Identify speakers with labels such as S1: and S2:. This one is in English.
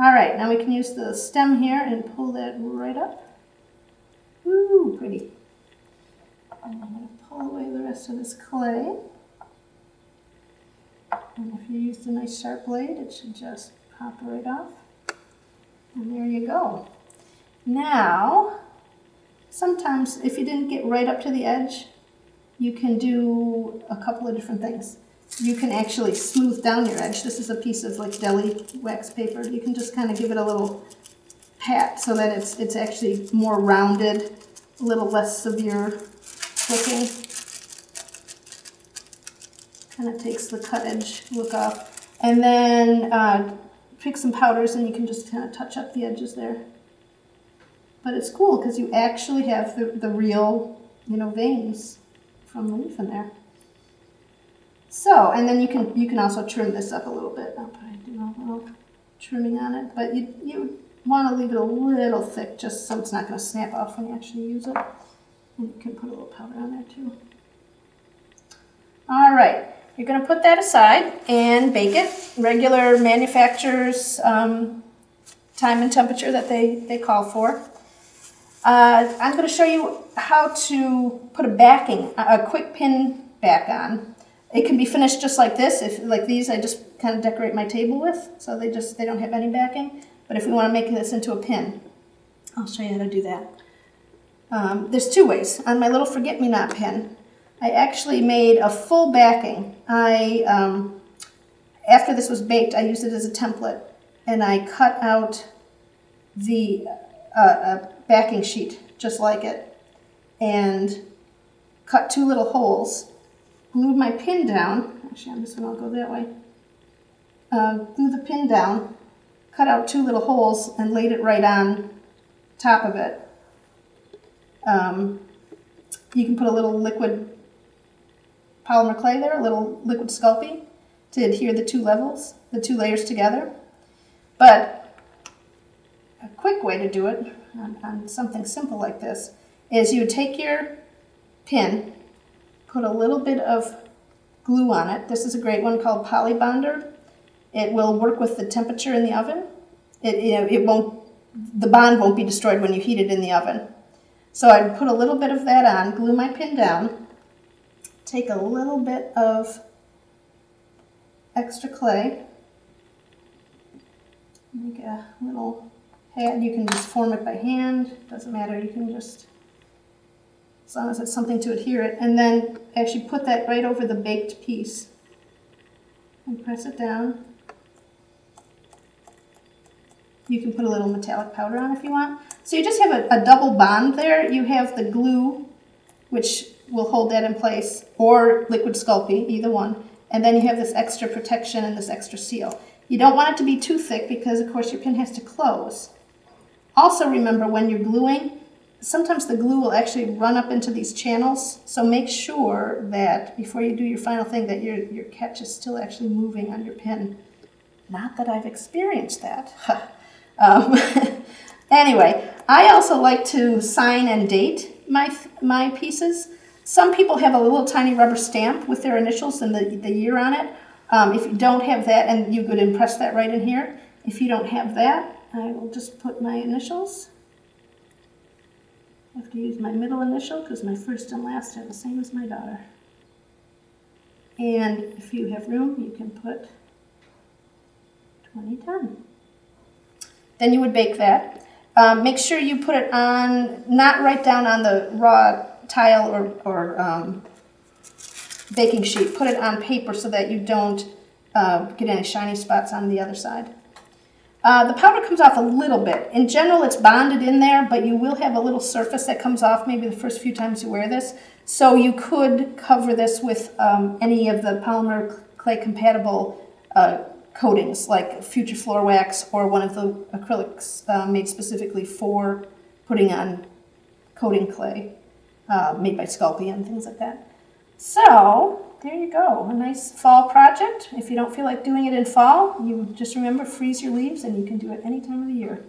S1: All right, now we can use the stem here and pull that right up. Ooh, pretty. And I'm going to pull away the rest of this clay. And if you used a nice sharp blade, it should just pop right off. And there you go. Now, sometimes if you didn't get right up to the edge, you can do a couple of different things. You can actually smooth down your edge. This is a piece of like deli wax paper. You can just kind of give it a little pat so that it's actually more rounded, a little less severe looking. Kind of takes the cut edge look off. And then pick some powders and you can just kind of touch up the edges there. But it's cool because you actually have the real, veins from the leaf in there. So, and then you can also trim this up a little bit. I'll probably do a little trimming on it, but you want to leave it a little thick just so it's not going to snap off when you actually use it. And you can put a little powder on there too. All right, you're going to put that aside and bake it. Regular manufacturer's time and temperature that they call for. I'm going to show you how to put a quick pin back on. It can be finished just like this. If like these, I just kind of decorate my table with, so they don't have any backing. But if we want to make this into a pin, I'll show you how to do that. There's two ways. On my little forget-me-not pin, I actually made a full backing. After this was baked, I used it as a template, and I cut out the backing sheet just like it, and cut two little holes. Glued my pin down. Actually, on this one I'll go that way. Glue the pin down, cut out two little holes, and laid it right on top of it. You can put a little liquid polymer clay there, a little liquid Sculpey to adhere the two layers together. But a quick way to do it on something simple like this is you take your pin, put a little bit of glue on it. This is a great one called Polybonder. It will work with the temperature in the oven. The bond won't be destroyed when you heat it in the oven. So I put a little bit of that on, glue my pin down, take a little bit of extra clay, make a little head. You can just form it by hand, doesn't matter, you can just, as long as it's something to adhere it, and then actually put that right over the baked piece and press it down. You can put a little metallic powder on if you want. So you just have a double bond there. You have the glue, which will hold that in place, or liquid Sculpey, either one. And then you have this extra protection and this extra seal. You don't want it to be too thick because, of course, your pin has to close. Also remember, when you're gluing, sometimes the glue will actually run up into these channels. So make sure that before you do your final thing that your catch is still actually moving on your pin. Not that I've experienced that. Anyway, I also like to sign and date my pieces. Some people have a little tiny rubber stamp with their initials and the year on it. If you don't have that, and you could impress that right in here. If you don't have that, I will just put my initials. I have to use my middle initial because my first and last are the same as my daughter. And if you have room, you can put 2010. Then you would bake that. Make sure you put it on, not right down on the raw tile or baking sheet. Put it on paper so that you don't get any shiny spots on the other side. The powder comes off a little bit. In general, it's bonded in there, but you will have a little surface that comes off maybe the first few times you wear this. So you could cover this with any of the polymer clay compatible coatings, like Future Floor Wax or one of the acrylics made specifically for putting on coating clay, made by Sculpey and things like that. So there you go, a nice fall project. If you don't feel like doing it in fall, you just remember, freeze your leaves and you can do it any time of the year.